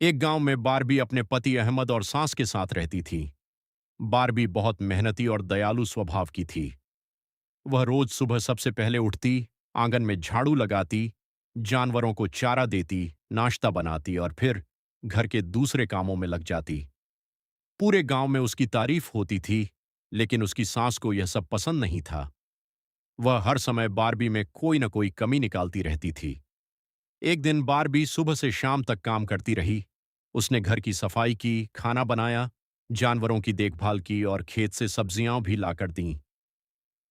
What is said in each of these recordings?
एक गांव में बारबी अपने पति अहमद और सास के साथ रहती थी। बारबी बहुत मेहनती और दयालु स्वभाव की थी। वह रोज सुबह सबसे पहले उठती, आंगन में झाड़ू लगाती, जानवरों को चारा देती, नाश्ता बनाती और फिर घर के दूसरे कामों में लग जाती। पूरे गांव में उसकी तारीफ होती थी, लेकिन उसकी सास को यह सब पसंद नहीं था। वह हर समय बारबी में कोई न कोई कमी निकालती रहती थी। एक दिन बारबी सुबह से शाम तक काम करती रही। उसने घर की सफाई की, खाना बनाया, जानवरों की देखभाल की और खेत से सब्जियां भी लाकर दीं।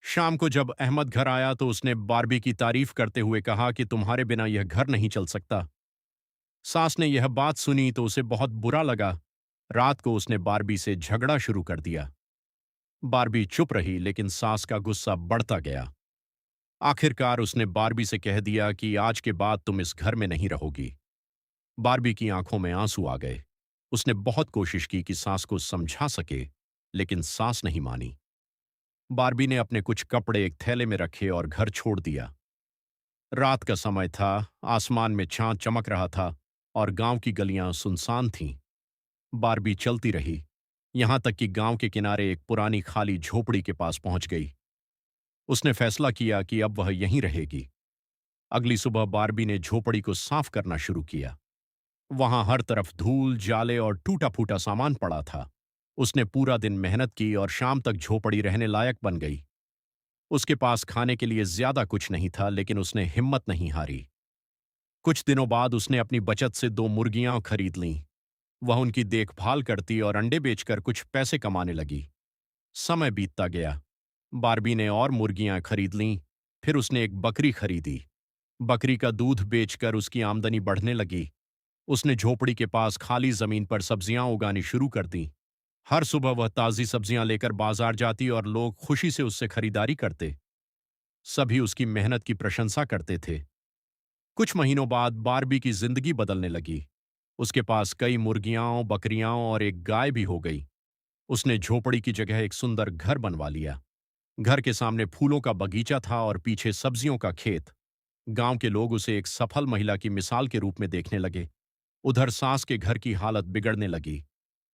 शाम को जब अहमद घर आया तो उसने बारबी की तारीफ करते हुए कहा कि तुम्हारे बिना यह घर नहीं चल सकता। सास ने यह बात सुनी तो उसे बहुत बुरा लगा। रात को उसने बारबी से झगड़ा शुरू कर दिया। बारबी चुप रही, लेकिन सास का गुस्सा बढ़ता गया। आखिरकार उसने बारबी से कह दिया कि आज के बाद तुम इस घर में नहीं रहोगी। बारबी की आंखों में आंसू आ गए। उसने बहुत कोशिश की कि सास को समझा सके, लेकिन सास नहीं मानी। बारबी ने अपने कुछ कपड़े एक थैले में रखे और घर छोड़ दिया। रात का समय था, आसमान में चांद चमक रहा था और गांव की गलियां सुनसान थीं। बारबी चलती रही, यहां तक कि गांव के किनारे एक पुरानी खाली झोपड़ी के पास पहुंच गई। उसने फैसला किया कि अब वह यहीं रहेगी। अगली सुबह बारबी ने झोपड़ी को साफ करना शुरू किया। वहां हर तरफ धूल, जाले और टूटा फूटा सामान पड़ा था। उसने पूरा दिन मेहनत की और शाम तक झोपड़ी रहने लायक बन गई। उसके पास खाने के लिए ज्यादा कुछ नहीं था, लेकिन उसने हिम्मत नहीं हारी। कुछ दिनों बाद उसने अपनी बचत से 2 मुर्गियां खरीद लीं। वह उनकी देखभाल करती और अंडे बेचकर कुछ पैसे कमाने लगी। समय बीतता गया। बारबी ने और मुर्गियां खरीद लीं। फिर उसने एक बकरी खरीदी। बकरी का दूध बेचकर उसकी आमदनी बढ़ने लगी। उसने झोपड़ी के पास खाली जमीन पर सब्जियां उगानी शुरू कर दी। हर सुबह वह ताजी सब्जियां लेकर बाजार जाती और लोग खुशी से उससे खरीदारी करते। सभी उसकी मेहनत की प्रशंसा करते थे। कुछ महीनों बाद बारबी की जिंदगी बदलने लगी। उसके पास कई मुर्गियां, बकरियां और एक गाय भी हो गई। उसने झोपड़ी की जगह एक सुंदर घर बनवा लिया। घर के सामने फूलों का बगीचा था और पीछे सब्जियों का खेत। गांव के लोग उसे एक सफल महिला की मिसाल के रूप में देखने लगे। उधर सास के घर की हालत बिगड़ने लगी।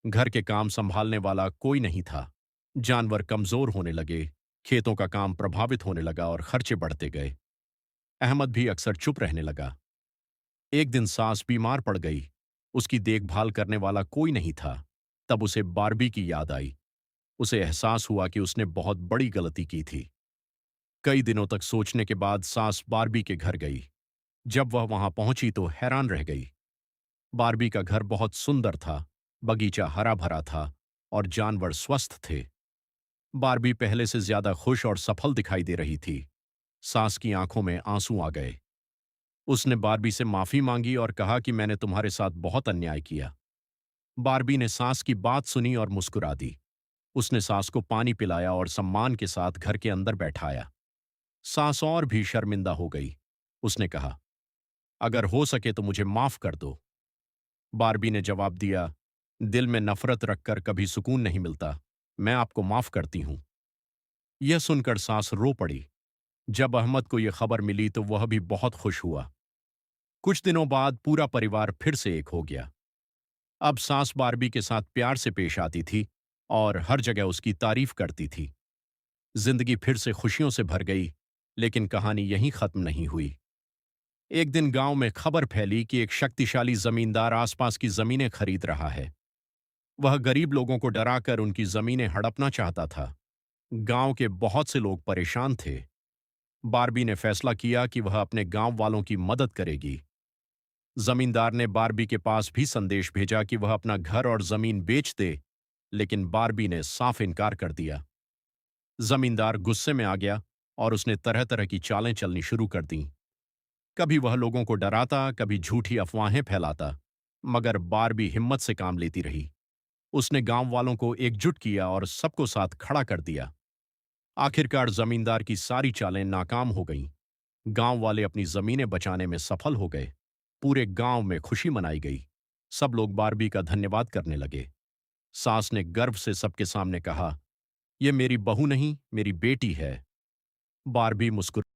घर के काम संभालने वाला कोई नहीं था। जानवर कमजोर होने लगे, खेतों का काम प्रभावित होने लगा और खर्चे बढ़ते गए। अहमद भी अक्सर चुप रहने लगा। एक दिन सास बीमार पड़ गई। उसकी देखभाल करने वाला कोई नहीं था। तब उसे बारबी की याद आई। उसे एहसास हुआ कि उसने बहुत बड़ी गलती की थी। कई दिनों तक सोचने के बाद सास बारबी के घर गई। जब वह वहां पहुंची तो हैरान रह गई। बारबी का घर बहुत सुंदर था, बगीचा हरा भरा था और जानवर स्वस्थ थे। बारबी पहले से ज्यादा खुश और सफल दिखाई दे रही थी। सास की आंखों में आंसू आ गए। उसने बारबी से माफी मांगी और कहा कि मैंने तुम्हारे साथ बहुत अन्याय किया। बारबी ने सास की बात सुनी और मुस्कुरा दी। उसने सास को पानी पिलाया और सम्मान के साथ घर के अंदर बैठाया। सास और भी शर्मिंदा हो गई। उसने कहा, अगर हो सके तो मुझे माफ कर दो। बारबी ने जवाब दिया, दिल में नफरत रखकर कभी सुकून नहीं मिलता। मैं आपको माफ करती हूं। यह सुनकर सास रो पड़ी। जब अहमद को यह खबर मिली तो वह भी बहुत खुश हुआ। कुछ दिनों बाद पूरा परिवार फिर से एक हो गया। अब सास बारबी के साथ प्यार से पेश आती थी और हर जगह उसकी तारीफ करती थी। जिंदगी फिर से खुशियों से भर गई, लेकिन कहानी यहीं खत्म नहीं हुई। एक दिन गांव में खबर फैली कि एक शक्तिशाली जमींदार आसपास की जमीनें खरीद रहा है। वह गरीब लोगों को डराकर उनकी जमीनें हड़पना चाहता था। गांव के बहुत से लोग परेशान थे। बारबी ने फैसला किया कि वह अपने गांव वालों की मदद करेगी। जमींदार ने बारबी के पास भी संदेश भेजा कि वह अपना घर और जमीन बेच दे, लेकिन बारबी ने साफ इनकार कर दिया। जमींदार गुस्से में आ गया और उसने तरह तरह की चालें चलनी शुरू कर दीं। कभी वह लोगों को डराता, कभी झूठी अफवाहें फैलाता, मगर बारबी हिम्मत से काम लेती रही। उसने गांव वालों को एकजुट किया और सबको साथ खड़ा कर दिया। आखिरकार जमींदार की सारी चालें नाकाम हो गईं। गांव वाले अपनी जमीनें बचाने में सफल हो गए। पूरे गांव में खुशी मनाई गई। सब लोग बारबी का धन्यवाद करने लगे। सास ने गर्व से सबके सामने कहा, यह मेरी बहू नहीं, मेरी बेटी है। बारबी मुस्कुरा